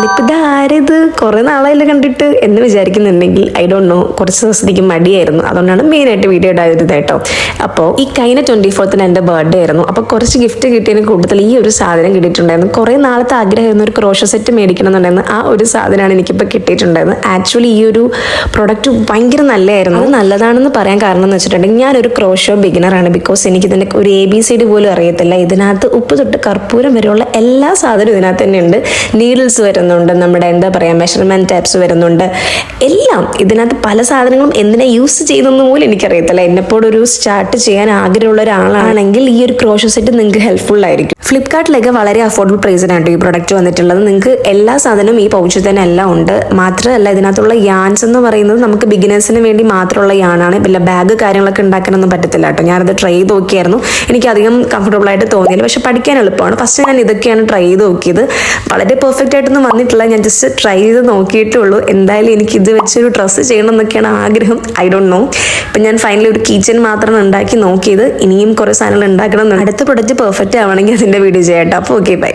ഇപ്പം ഇതാരത് കുറേ നാളായില്ല കണ്ടിട്ട് എന്ന് വിചാരിക്കുന്നുണ്ടെങ്കിൽ ഐ ഡോണ്ട് നോ, കുറച്ച് ദിവസത്തേക്ക് മടിയായിരുന്നു. അതുകൊണ്ടാണ് മെയിനായിട്ട് വീഡിയോ ഇടാതിരുന്നത് കേട്ടോ. അപ്പോൾ ഈ കഴിഞ്ഞ 24th എൻ്റെ ബർത്ത്ഡേ ആയിരുന്നു. അപ്പോൾ കുറച്ച് ഗിഫ്റ്റ് കിട്ടിയതിന് കൂടുതൽ ഈ ഒരു സാധനം കിട്ടിയിട്ടുണ്ടായിരുന്നു. കുറേ നാളത്തെ ആഗ്രഹമായിരുന്നു ഒരു ക്രോഷോ സെറ്റ് മേടിക്കണം എന്നുണ്ടായിരുന്നു. ആ ഒരു സാധനമാണ് എനിക്കിപ്പോൾ കിട്ടിയിട്ടുണ്ടായിരുന്നത്. ആക്ച്വലി ഈ ഒരു പ്രൊഡക്റ്റ് ഭയങ്കര നല്ലതായിരുന്നു. അത് നല്ലതാണെന്ന് പറയാൻ കാരണം എന്ന് വെച്ചിട്ടുണ്ടെങ്കിൽ ഞാനൊരു ക്രോഷോ ബിഗിനറാണ്. ബിക്കോസ് എനിക്കിതിൻ്റെ ഒരു ABCD പോലും അറിയത്തില്ല. ഇതിനകത്ത് ഉപ്പ് തൊട്ട് കർപ്പൂരം വരെയുള്ള എല്ലാ സാധനവും ഇതിനകത്ത് തന്നെ ഉണ്ട്. നീഡിൽസ് വരുന്നുണ്ട്, നമ്മുടെ എന്താ പറയുക മെഷർമെൻറ്റ് ടാപ്സ് വരുന്നുണ്ട്, എല്ലാം ഇതിനകത്ത് പല സാധനങ്ങളും എന്തിനാ യൂസ് ചെയ്യുന്നതെന്ന് പോലും എനിക്കറിയത്തില്ല. എന്നെപ്പോഴൊരു സ്റ്റാർട്ട് ചെയ്യാൻ ആഗ്രഹമുള്ള ഒരാളാണെങ്കിൽ ഈ ഒരു ക്രോഷോ സെറ്റ് നിങ്ങൾക്ക് ഹെൽപ്ഫുൾ ആയിരിക്കും. ഫ്ലിപ്കാർട്ടിലൊക്കെ വളരെ അഫോർഡബിൾ പ്രൈസിനാണ് ഈ പ്രൊഡക്റ്റ് വന്നിട്ടുള്ളത്. നിങ്ങൾക്ക് എല്ലാ സാധനവും ഈ പൗച്ചിൽ തന്നെ എല്ലാം ഉണ്ട്. മാത്രമല്ല ഇതിനകത്തുള്ള യാൻസ് എന്ന് പറയുന്നത് നമുക്ക് ബിഗിനേഴ്സിന് വേണ്ടി മാത്രമുള്ള യാണാണ്. പിന്നെ ബാഗ് കാര്യങ്ങളൊക്കെ ഉണ്ടാക്കാനൊന്നും പറ്റത്തില്ല കേട്ടോ. ഞാനത് ട്രൈ ചെയ്ത് നോക്കിയായിരുന്നു. എനിക്ക് അധികം കംഫർട്ടബിൾ ആയിട്ട് തോന്നിയില്ല, പക്ഷെ പഠിക്കാൻ എളുപ്പമാണ്. ഫസ്റ്റ് ഞാൻ ഇതൊക്കെയാണ് ട്രൈ ചെയ്ത് നോക്കിയത്. വളരെ പെർഫെക്റ്റ് ആയിട്ടൊന്നും വന്നിട്ടില്ല, ഞാൻ ജസ്റ്റ് ട്രൈ ചെയ്ത് നോക്കിയിട്ടുള്ളൂ. എന്തായാലും എനിക്ക് ഇത് വെച്ചൊരു ഡ്രസ്സ് ചെയ്യണം എന്നൊക്കെയാണ് ആഗ്രഹം. I don't know. ഇപ്പം ഞാൻ ഫൈനലി ഒരു കിച്ചൺ മാത്രമാണ് ഉണ്ടാക്കി നോക്കിയത്. ഇനിയും കുറേ സാധനങ്ങൾ ഉണ്ടാക്കണം. അടുത്ത പ്രൊഡക്റ്റ് പെർഫെക്റ്റ് ആവണമെങ്കിൽ അതിൻ്റെ വീഡിയോ ചെയ്യാം കേട്ടോ. അപ്പോൾ ഓക്കെ, ബൈ.